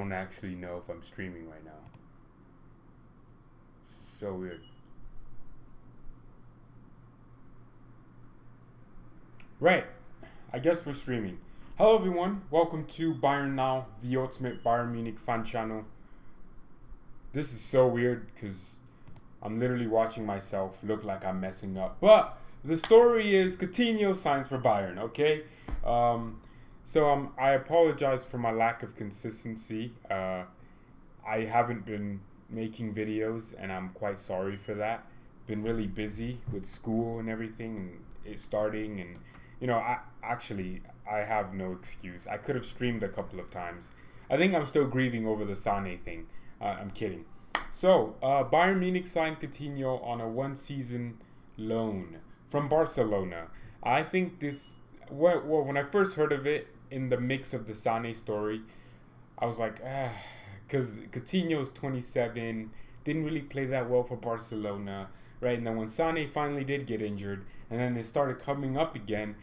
don't actually know if I'm streaming right now. So weird. Right. I guess we're streaming. Hello everyone. Welcome to Bayern Now, the ultimate Bayern Munich fan channel. This is so weird because I'm literally watching myself look like I'm messing up. But the story is Coutinho signs for Bayern, okay? I apologize for my lack of consistency. I haven't been making videos, and I'm quite sorry for that. Been really busy with school and everything, and it starting, and I have no excuse. I could have streamed a couple of times. I think I'm still grieving over the SANE thing. I'm kidding. Bayern Munich signed Coutinho on a one-season loan from Barcelona. I think this. Well, when I first heard of it in the mix of the Sane story, I was like, because Coutinho's 27, didn't really play that well for Barcelona, right? And then when Sane finally did get injured, and then they started coming up again,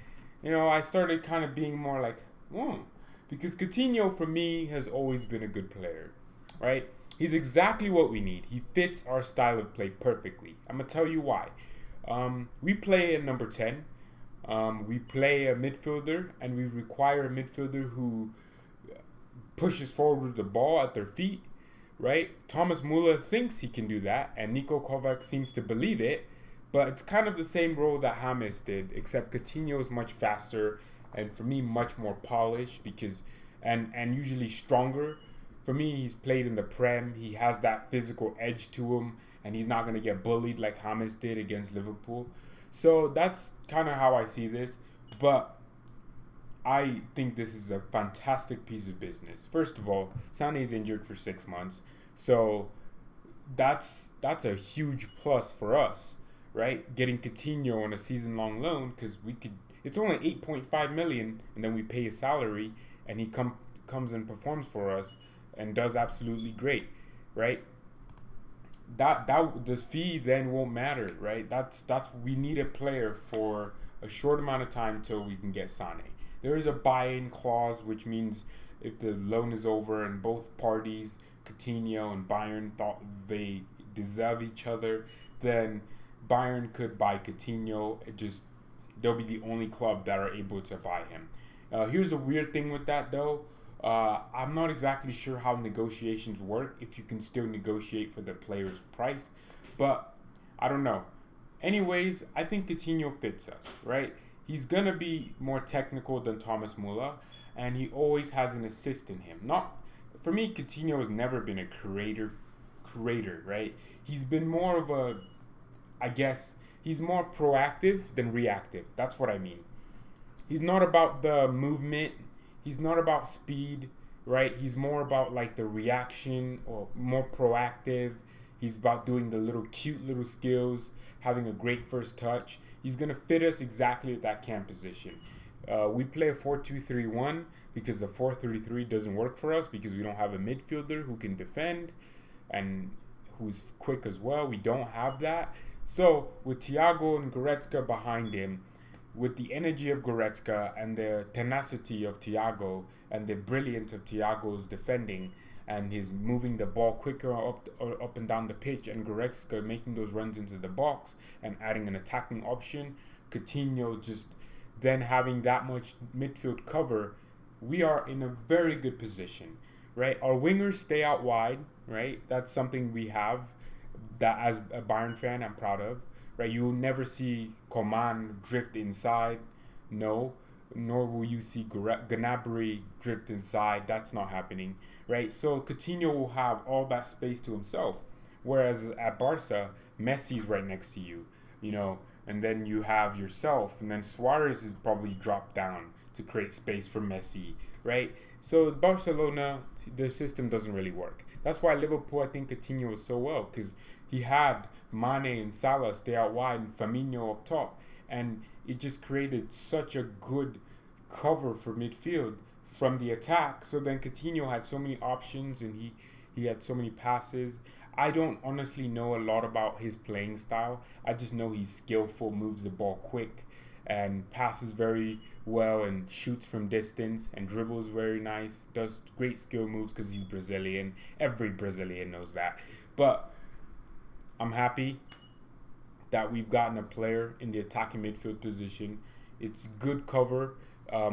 I started kind of being more like, because Coutinho for me has always been a good player, right? He's exactly what we need. He fits our style of play perfectly. I'm gonna tell you why. We play a number 10. We play a midfielder, and we require a midfielder who pushes forward with the ball at their feet, right? Thomas Müller thinks he can do that, and Niko Kovac seems to believe it, but it's kind of the same role that James did, except Coutinho is much faster, and for me, much more polished, and usually stronger. For me, he's played in the Prem, he has that physical edge to him, and he's not going to get bullied like James did against Liverpool. So that's kind of how I see this, but I think this is a fantastic piece of business. First of all, Sane is injured for 6 months, so that's that's a huge plus for us, right? Getting Coutinho on a season-long loan because we could. It's only 8.5 million, and then we pay his salary, and he comes and performs for us, and does absolutely great, right? The fee then won't matter, right? That's we need a player for a short amount of time till we can get Sane. There is a buy-in clause, which means if the loan is over and both parties, Coutinho and Bayern, thought they deserve each other, then Bayern could buy Coutinho. They'll be the only club that are able to buy him. Here's a weird thing with that though. I'm not exactly sure how negotiations work, if you can still negotiate for the player's price, but I don't know. Anyways, I think Coutinho fits us, right? He's gonna be more technical than Thomas Müller, and he always has an assist in him. Not for me, Coutinho has never been a creator, right? He's been more of a, I guess, he's more proactive than reactive. That's what I mean. He's not about the movement. He's not about speed, right? He's more about like the reaction or more proactive. He's about doing the little cute little skills, having a great first touch. He's gonna fit us exactly at that cam position. We play a 4-2-3-1 because the 4-3-3 doesn't work for us because we don't have a midfielder who can defend and who's quick as well. We don't have that. So with Thiago and Goretzka behind him, with the energy of Goretzka and the tenacity of Thiago and the brilliance of Thiago's defending and his moving the ball quicker up and down the pitch, and Goretzka making those runs into the box and adding an attacking option, Coutinho just then having that much midfield cover, we are in a very good position, right? Our wingers stay out wide, right? That's something we have that as a Bayern fan I'm proud of, right? You will never see Coman drift inside, no, nor will you see Gnabry drift inside. That's not happening, right? So Coutinho will have all that space to himself, whereas at Barca, Messi's right next to you, and then you have yourself, and then Suarez is probably dropped down to create space for Messi, right? So Barcelona, the system doesn't really work. That's why Liverpool, I think Coutinho was so well, because he had Mane and Salah stay out wide and Firmino up top, and it just created such a good cover for midfield from the attack. So then Coutinho had so many options, and he had so many passes. I don't honestly know a lot about his playing style. I just know he's skillful, moves the ball quick, and passes very well and shoots from distance and dribbles very nice. Does great skill moves because he's Brazilian. Every Brazilian knows that. But I'm happy that we've gotten a player in the attacking midfield position. It's good cover.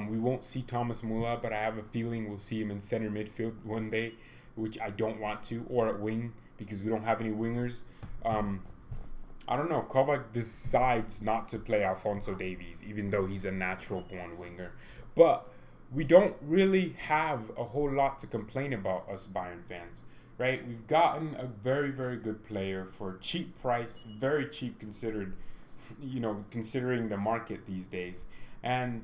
We won't see Thomas Muller, but I have a feeling we'll see him in center midfield one day, which I don't want to, or at wing because we don't have any wingers. Um, I don't know. Kovac decides not to play Alphonso Davies, even though he's a natural born winger. But we don't really have a whole lot to complain about, us Bayern fans, right? We've gotten a very, very good player for a cheap price, very cheap considered, considering the market these days. And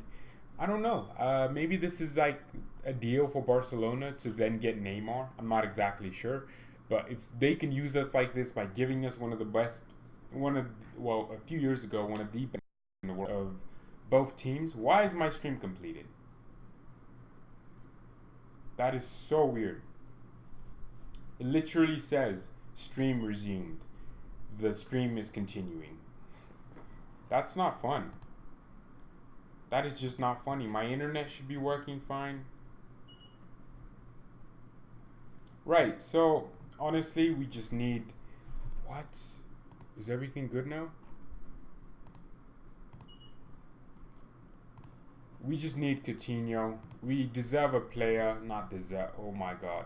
I don't know. Maybe this is like a deal for Barcelona to then get Neymar. I'm not exactly sure, but if they can use us like this by giving us one of the best, one of well, a few years ago, one of the best in the world of both teams. Why is my stream completed? That is so weird. It literally says stream resumed. The stream is continuing. That's not fun. That is just not funny. My internet should be working fine. Right, so honestly, we just need. What? Is everything good now? We just need Coutinho. We deserve a player, not deserve. Oh my god.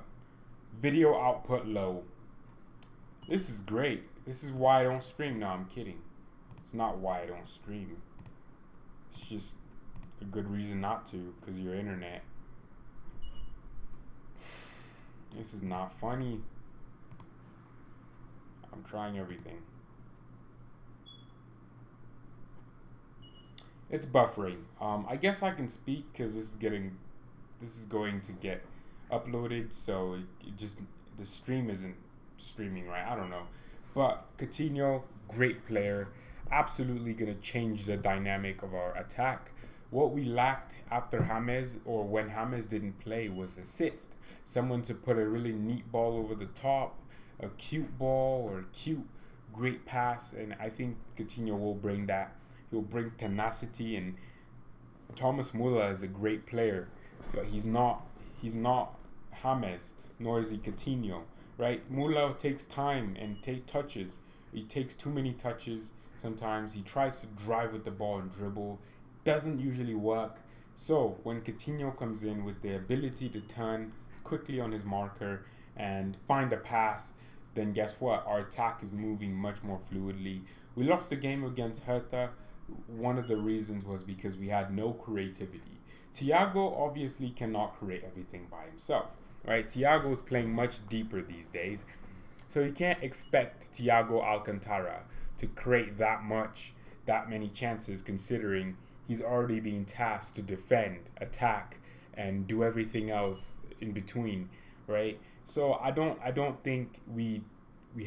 Video output low. This is great. This is why I don't stream. No, I'm kidding. It's not why I don't stream. It's just a good reason not to, because your internet. This is not funny. I'm trying everything. It's buffering. I guess I can speak because this is going to get uploaded, so it just the stream isn't streaming right. I don't know, but Coutinho, great player, absolutely gonna change the dynamic of our attack. What we lacked after James or when James didn't play was assist. Someone to put a really neat ball over the top, a cute ball or a cute great pass, and I think Coutinho will bring that. He'll bring tenacity, and Thomas Muller is a great player, but he's not James, nor is he Coutinho, right? Muller takes time and take touches. He takes too many touches sometimes. He tries to drive with the ball and dribble. Doesn't usually work. So when Coutinho comes in with the ability to turn quickly on his marker and find a pass, then guess what? Our attack is moving much more fluidly. We lost the game against Hertha. One of the reasons was because we had no creativity. Thiago obviously cannot create everything by himself, right? Thiago is playing much deeper these days, so you can't expect Thiago Alcantara to create that many chances, considering he's already being tasked to defend, attack, and do everything else in between, right? So I don't think we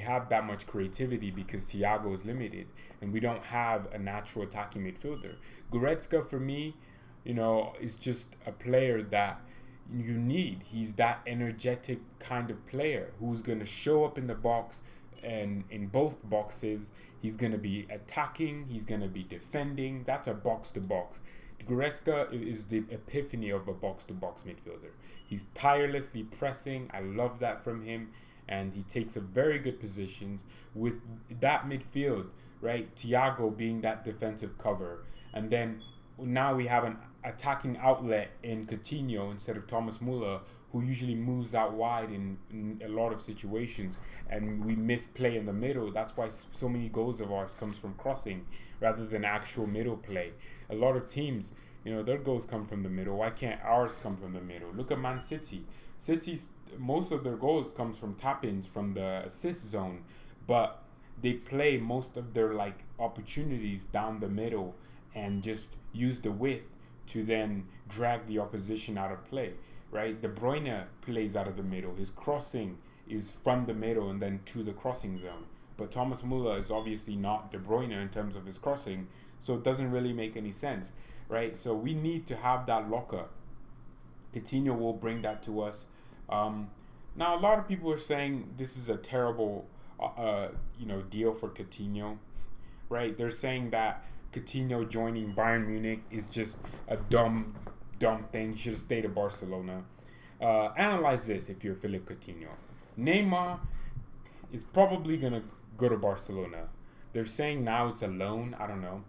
have that much creativity because Thiago is limited and we don't have a natural attacking midfielder. Goretzka for me, is just a player that you need. He's that energetic kind of player who's going to show up in the box and in both boxes. He's going to be attacking, he's going to be defending. That's a box to box. Goretzka is the epiphany of a box to box midfielder. He's tirelessly pressing. I love that from him, and he takes a very good positions with that midfield, right? Thiago being that defensive cover, and then now we have an attacking outlet in Coutinho instead of Thomas Muller, who usually moves out wide in a lot of situations, and we miss play in the middle. That's why so many goals of ours comes from crossing rather than actual middle play. A lot of teams, their goals come from the middle. Why can't ours come from the middle? Look at Man City. City's most of their goals comes from tap-ins from the assist zone, but they play most of their opportunities down the middle and just use the width to then drag the opposition out of play, right? De Bruyne plays out of the middle. His crossing is from the middle and then to the crossing zone. But Thomas Muller is obviously not De Bruyne in terms of his crossing, so it doesn't really make any sense, right? So we need to have that locker. Coutinho will bring that to us. Now a lot of people are saying this is a terrible, deal for Coutinho, right? They're saying that Coutinho joining Bayern Munich is just a dumb thing. He should have stayed at Barcelona. Analyze this if you're Philippe Coutinho. Neymar is probably gonna go to Barcelona. They're saying now it's a loan. I don't know.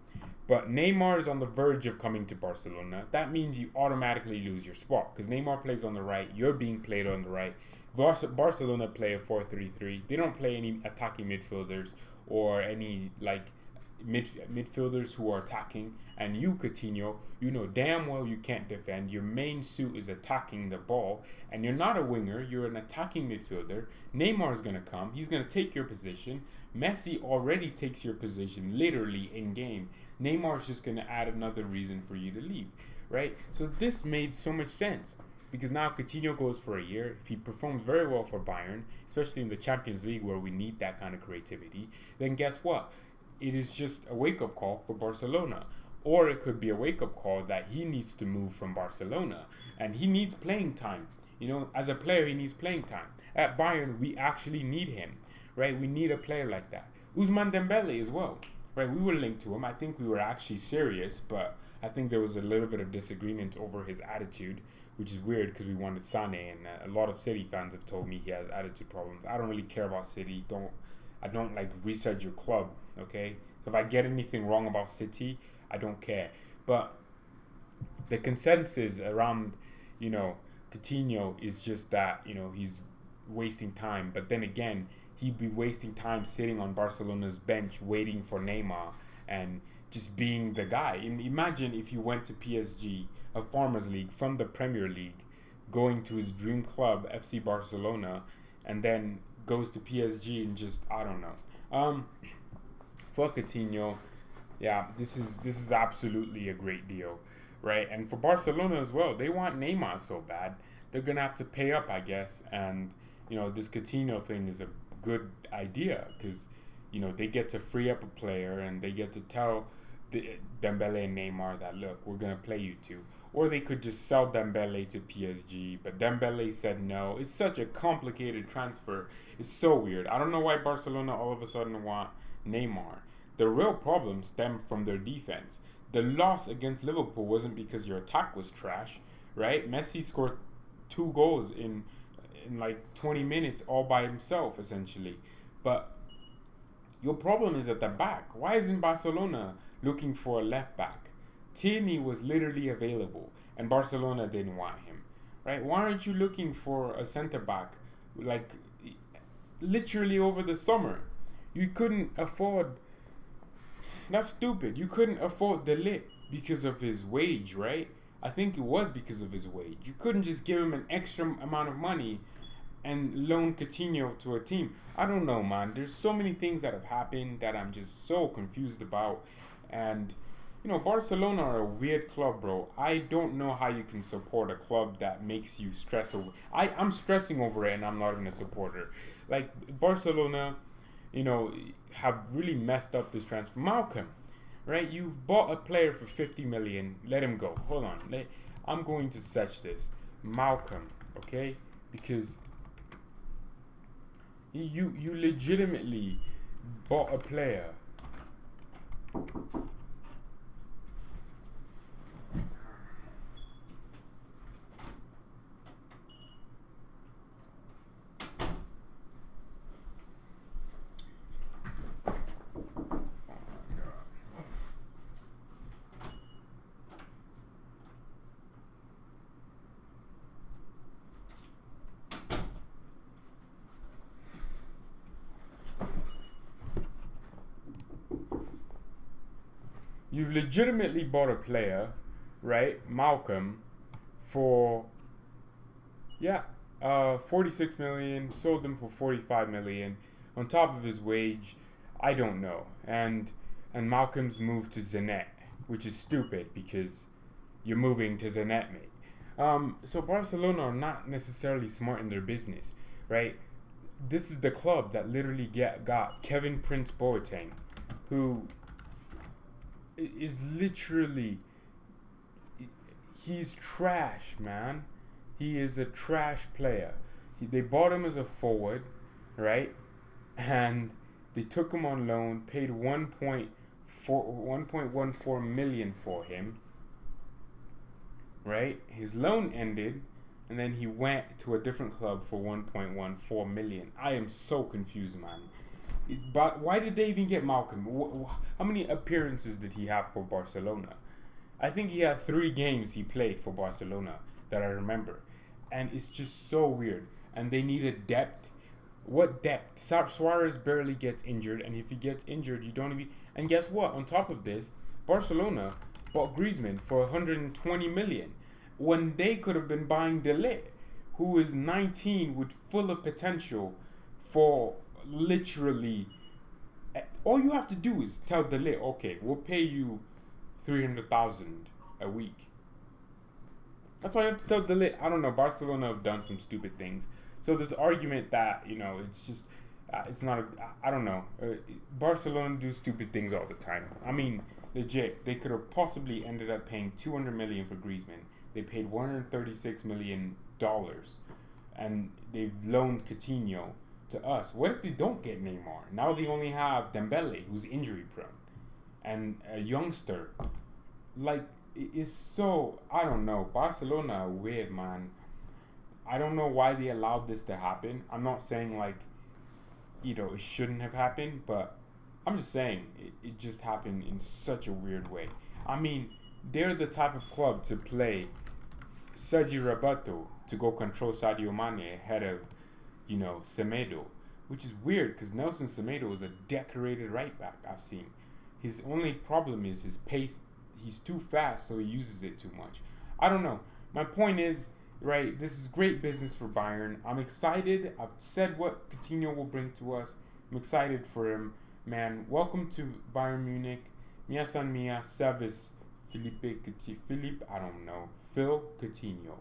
But Neymar is on the verge of coming to Barcelona. That means you automatically lose your spot because Neymar plays on the right. You're being played on the right. Barcelona play a 4-3-3. They don't play any attacking midfielders or any like midfielders who are attacking. And you, Coutinho, you know damn well you can't defend. Your main suit is attacking the ball, and you're not a winger. You're an attacking midfielder. Neymar is gonna come. He's gonna take your position. Messi already takes your position literally in game. Neymar is just gonna add another reason for you to leave, right? So this made so much sense because now Coutinho goes for a year. If he performs very well for Bayern, especially in the Champions League where we need that kind of creativity, then guess what? It is just a wake-up call for Barcelona. Or it could be a wake-up call that he needs to move from Barcelona and he needs playing time. You know, as a player, he needs playing time. At Bayern, we actually need him, right? We need a player like that. Ousmane Dembele as well, right? We were linked to him. I think we were actually serious, but I think there was a little bit of disagreement over his attitude, which is weird because we wanted SANE, and a lot of City fans have told me he has attitude problems. I don't really care about City. I don't like research your club, okay? So if I get anything wrong about City, I don't care. But the consensus around, you know, Coutinho is just that, you know, he's wasting time. But then again, he'd be wasting time sitting on Barcelona's bench waiting for Neymar and just being the guy. Imagine if you went to PSG, a Farmers League from the Premier League, going to his dream club, FC Barcelona, and then goes to PSG and just, I don't know. For Coutinho, yeah, this is absolutely a great deal, right? And for Barcelona as well, they want Neymar so bad, they're gonna have to pay up, I guess. And you know, this Coutinho thing is a good idea because you know they get to free up a player and they get to tell Dembele and Neymar that look, we're gonna play you two. Or they could just sell Dembele to PSG, but Dembele said no. It's such a complicated transfer. It's so weird. I don't know why Barcelona all of a sudden want Neymar. The real problem stemmed from their defense. The loss against Liverpool wasn't because your attack was trash, right? Messi scored 2 goals in like 20 minutes all by himself essentially. But your problem is at the back. Why isn't Barcelona looking for a left back? Tierney was literally available and Barcelona didn't want him, right? Why aren't you looking for a center back like literally over the summer? You couldn't afford. That's stupid. You couldn't afford De Ligt because of his wage, right? I think it was because of his wage. You couldn't just give him an extra amount of money and loan Coutinho to a team. I don't know, man. There's so many things that have happened that I'm just so confused about. And, you know, Barcelona are a weird club, bro. I don't know how you can support a club that makes you stress over. I'm stressing over it and I'm not even a supporter. Like, Barcelona, you know, have really messed up this transfer. Malcolm, right? You bought a player for 50 million. Let him go. Hold on. I'm going to search this. Malcolm, okay? Because you legitimately bought a player. You legitimately bought a player, right? Malcolm, for 46 million, sold him for 45 million on top of his wage. I don't know. And Malcolm's moved to Zanet, which is stupid because you're moving to Zanet, mate. So Barcelona are not necessarily smart in their business, right? This is the club that literally got Kevin Prince Boateng, who is literally, he's trash, man. He is a trash player. They bought him as a forward, right? And they took him on loan, paid 1.5 1.14 million for him, right? His loan ended, and then he went to a different club for 1.14 million. I am so confused, man. But why did they even get Malcolm? How many appearances did he have for Barcelona? I think he had 3 games he played for Barcelona that I remember, and it's just so weird. And they needed depth. What depth? Suarez barely gets injured, and if he gets injured, you don't even. And guess what? On top of this, Barcelona bought Griezmann for 120 million when they could have been buying De Ligt, who is 19 with full of potential, for literally. All you have to do is tell De Ligt, okay, we'll pay you 300,000 a week. That's why I have to tell De Ligt. I don't know. Barcelona have done some stupid things. So this argument that it's just it's not. I don't know. Barcelona do stupid things all the time. I mean, legit. They could have possibly ended up paying 200 million for Griezmann. They paid 136 million dollars, and they've loaned Coutinho to us. What if they don't get Neymar? Now they only have Dembele, who's injury prone, and a youngster. Like, it's so, I don't know. Barcelona are weird, man. I don't know why they allowed this to happen. I'm not saying like, it shouldn't have happened, but I'm just saying it just happened in such a weird way. I mean, they're the type of club to play Sergi Roberto to go control Sadio Mane ahead of, Semedo, which is weird because Nelson Semedo is a decorated right back I've seen. His only problem is his pace. He's too fast, so he uses it too much. I don't know. My point is, right, this is great business for Bayern. I'm excited. I've said what Coutinho will bring to us. I'm excited for him. Man, welcome to Bayern Munich. Mia San Mia, Service, Philippe, I don't know, Phil Coutinho.